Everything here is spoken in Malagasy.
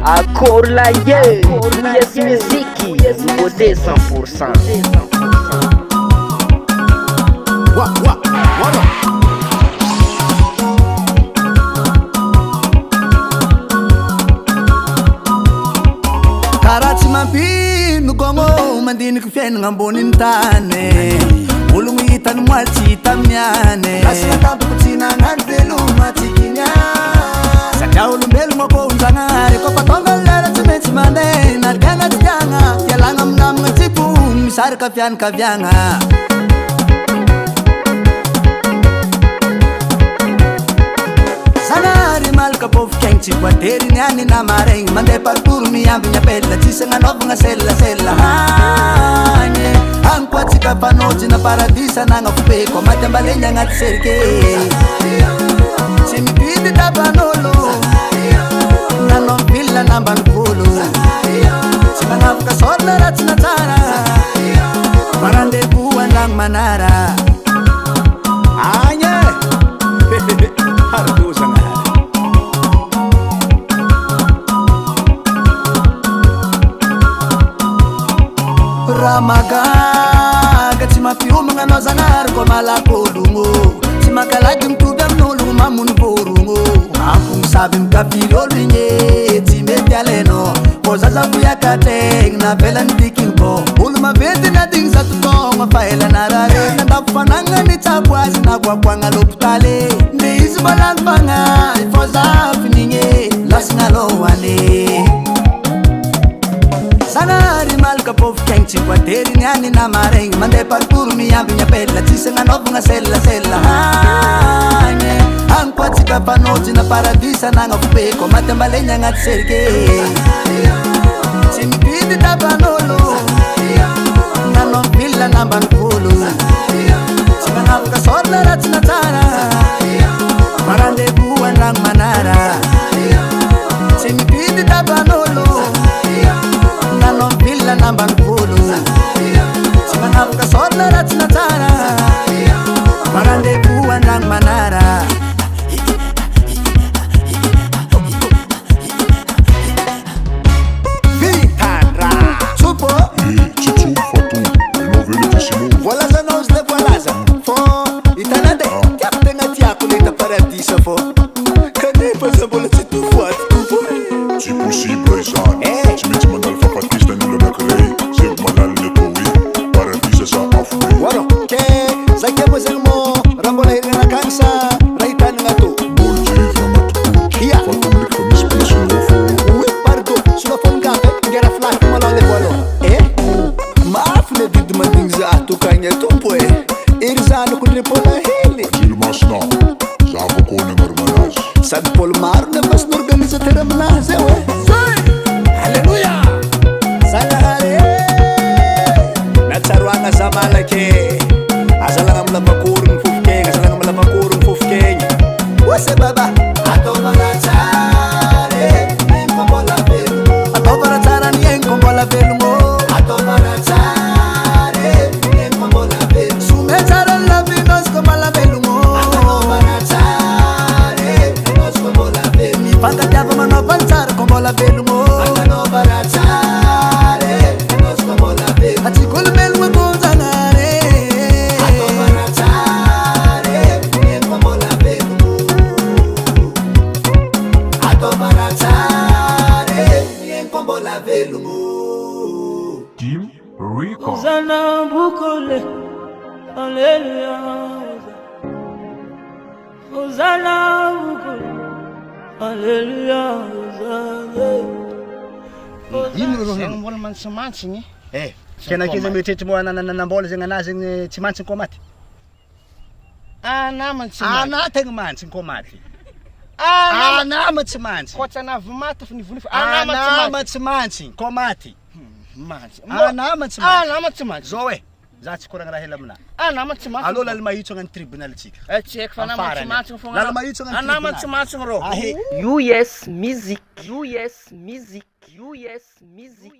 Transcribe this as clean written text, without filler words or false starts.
Accord la yes musique, nouveauté 100%. Karachi mampino kongo mandini kufeni ngamboni ntane ulungu itani mwalchi tamyane Kasina kampu kutina ngantelu matikinya Sakyaulu mbelu mwako unzangare Kopa tonga lera chimeti mande Narganga tijanga Yalanga mnam ngatipu Misari kafyan kavyanga Sanari malka pof kenchi Kwa teri nyani na mareng Mande parkour miyambi nyapela Chise nga novu nga sella Hanye Angkwa chika panochi na paradisa Na nga fupe Kwa matambalenya nga tserke Chimi piti tabanolo Nano villa namba nkulu Chima ngafuka sorna ratina tara Marande buwa lang manara Anye Hardusa nga Ramaga Chima piu mga nozanar Kwa malakudungu Chima kalagi mtuga mnolu mamuni borungu Akung sabi mkapiro linye Timeti aleno Kozaza kuya kateng Na vela ntikingbo Uluma veti na ding sa tutonga Faela narare Nandafananga ni tabwazi Na kwa kwanga loputale Ni izi balanfanga Ifoza fininge Lasinga lowane Sanari malka pof kenchi Kwa teri nyani na mareng Mande parkour miyambi nyapela Chise nga novu nga sella Hanye Angkwa chika panochi na paradisa Na nga fupe Kwa matambalenya nga tserke Chimi piti tabanolo Nano villa namba nkulu Chima ngafuka sorna ratina tara Marande buwan lang manara Chimi piti tabanolo Nano villa namba nkulu Chima ngafuka sorna ratina tara Marande buwan lang manara Voilà ça non je voilà ça fo itanande capte ngati yako leta paradisa fo kane pasa bola tu fuat Si possible ça tu mets manal fa patista nilo na krei c'est manal le towi paradisa sa afu walo ke zakia mo rambola irena kansa raitan ngato bolji famat ya fa public fa mis person fo oui pardo sulla fonga ngera flat malale walo maafle did mandingza tukanya tumpoe irzano kunne pola hele il masna zavo kone marmanaz sad pol marne mas organiza teramna zewe haleluya sanare na tarwana zamalake azalanga mla bakurun fufke azalanga mla bakurun fufke wase baba atobaratare enkombola velu atobaratara ni enkombola velu mo atobaratare enkombola velu sumetara la vinos komala velu mo atobaratare nos kombola velu ni panga java mano pantar kombola velu mo atobaratare nos kombola velu atikul melu mo zanare atobaratare enkombola velu atobaratare enkombola velu Team Rico Zana bukole, Alleluia. Hosanna bukole, Alleluia. Ino ro zegny mbola mantsimantsiny kena kiza mietretry mo nanambola zegny anazy zegny tsy mantsiny ko maty namany tsy maty ana tegna mantsiny ko maty anama tsy mantsy koatsanavy maty fa nivony anama tsy mantsy ko maty mantsy anama tsy mantsy nama tsy mantsy zao za tsy koragna raha hela amina namana tsy mantsy alô lalomahitso agnany tribunal tsika tsy haiko fa namana tsy mantsy fogna lalomahitso agnany namana tsy mantsy rô US Music US Music US Music